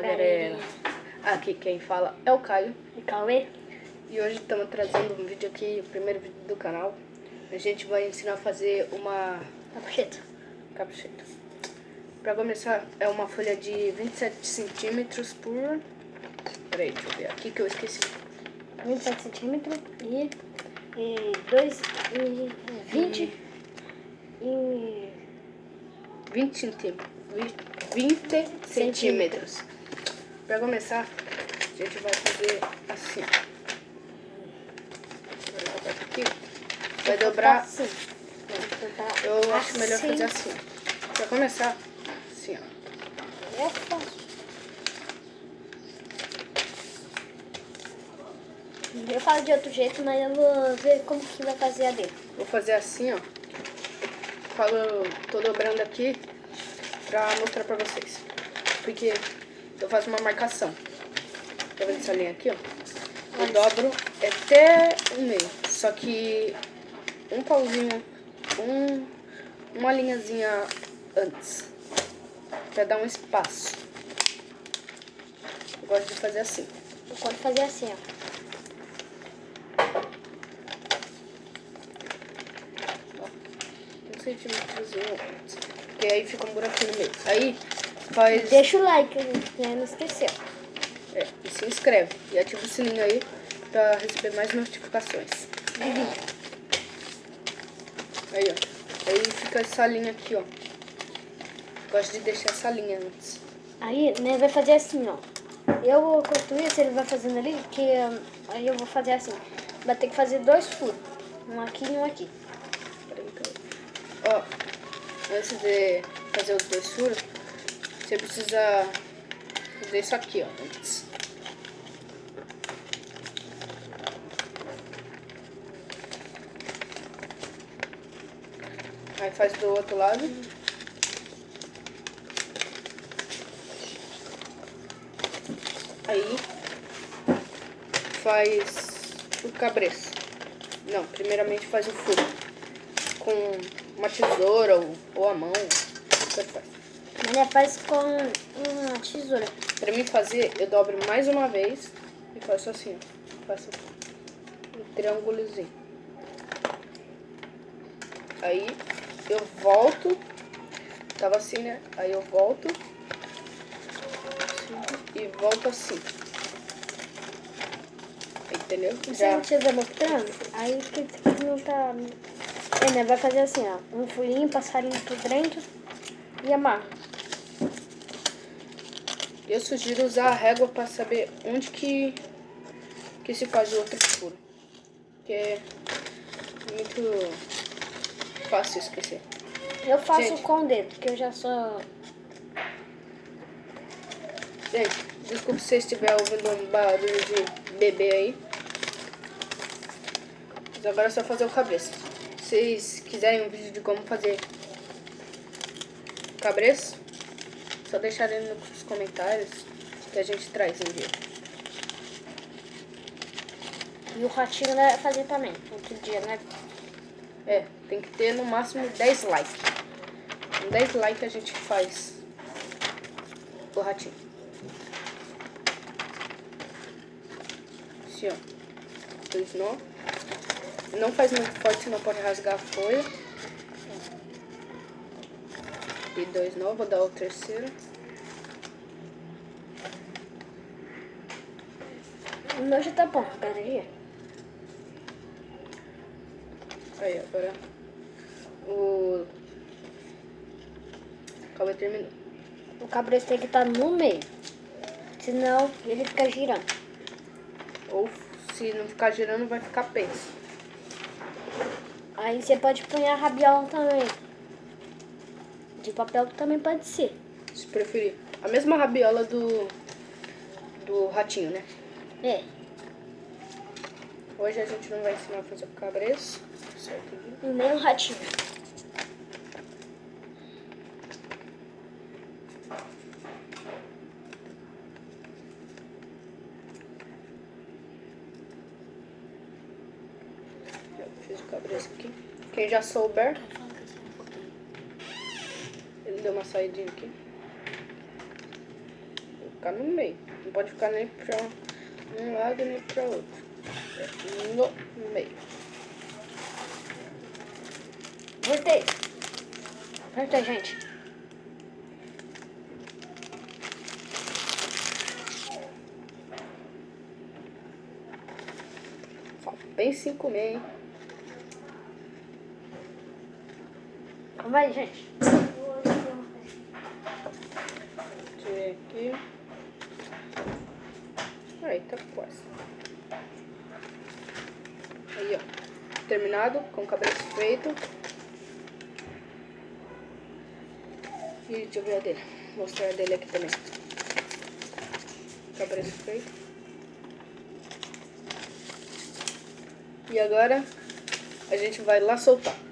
galera. Aqui quem fala é o Caio. E Cauê. E hoje estamos trazendo um vídeo aqui, o primeiro vídeo do canal. A gente vai ensinar a fazer uma capucheta. Para começar, é uma folha de 27 centímetros por... Peraí, deixa eu ver aqui que eu esqueci. 27 centímetros e 20 centímetros. Para começar, a gente vai fazer assim. Aqui. Vai dobrar assim. Eu acho melhor assim. fazer assim. Para começar, assim, ó. É fácil. Eu faço de outro jeito, mas eu vou ver como que vai fazer a dele. Vou fazer assim, ó. Tô dobrando aqui pra mostrar pra vocês. Porque eu faço uma marcação. Tá vendo essa linha aqui, ó? Eu dobro até o meio. Só que um pauzinho, uma linhazinha antes. Pra dar um espaço. Eu gosto de fazer assim. Eu gosto de fazer assim, ó. Centímetrozinho antes. Porque aí fica um buraquinho no meio. Aí faz... Deixa o like, né? Não esqueceu. E se inscreve. E ativa o sininho aí pra receber mais notificações. Aí, ó. Aí fica essa linha aqui, ó. Gosto de deixar essa linha antes. Aí, né, vai fazer assim, ó. Eu, enquanto isso, ele vai fazendo ali, que aí eu vou fazer assim. Vai ter que fazer 2 furos. Um aqui e um aqui. Ó, antes de fazer os 2 furos, você precisa fazer isso aqui, ó, antes. Aí faz do outro lado. Aí faz o cabresto. Não, primeiramente faz o furo com uma tesoura ou a mão. Você faz. Mas faz com uma tesoura. Pra mim fazer, eu dobro mais uma vez e faço assim, ó. Faço um triângulozinho. Aí eu volto. Tava assim, né? Aí eu volto. E volto assim. Entendeu? Você não estiver mostrando, aí que não tá... né, vai fazer assim, ó. Um furinho, passarinho por dentro e amarra. Eu sugiro usar a régua pra saber onde que se faz o outro furo. Porque é muito fácil esquecer. Eu faço Gente, com o dedo, porque eu já sou... Gente, desculpa se vocês estiverem ouvindo um barulho de bebê aí. Mas agora é só fazer o cabresto. Se vocês quiserem um vídeo de como fazer cabresto, só deixarem nos comentários que a gente traz um dia. E o ratinho vai fazer também, outro dia, né? Tem que ter no máximo 10 likes. Com 10 likes a gente faz o ratinho. Assim, ó. 2 nó. Não faz muito forte, senão pode rasgar a folha. E 2 nó, vou dar o terceiro. O meu já tá bom, peraí. Aí, agora o Cauê terminou. O cabresto tem que estar no meio, senão ele fica girando. Ou se não ficar girando, vai ficar penso. Aí você pode pôr a rabiola também. De papel também pode ser. Se preferir. A mesma rabiola do ratinho, né? É. Hoje a gente não vai ensinar a fazer o cabresto, certo? E nem um ratinho. Eu fiz o cabresto aqui. Quem já souber, ele deu uma saidinha aqui. ficar no meio. Não pode ficar nem pra um lado nem pra outro. É no meio. Voltei. Voltei, gente. Só pense em comer, hein? Calma aí, gente. Tirei aqui. Aí, tá quase. Aí, ó. Terminado, com o cabelo feito. E deixa eu ver a dele. Vou mostrar a dele aqui também. Cabelo feito. E agora a gente vai lá soltar.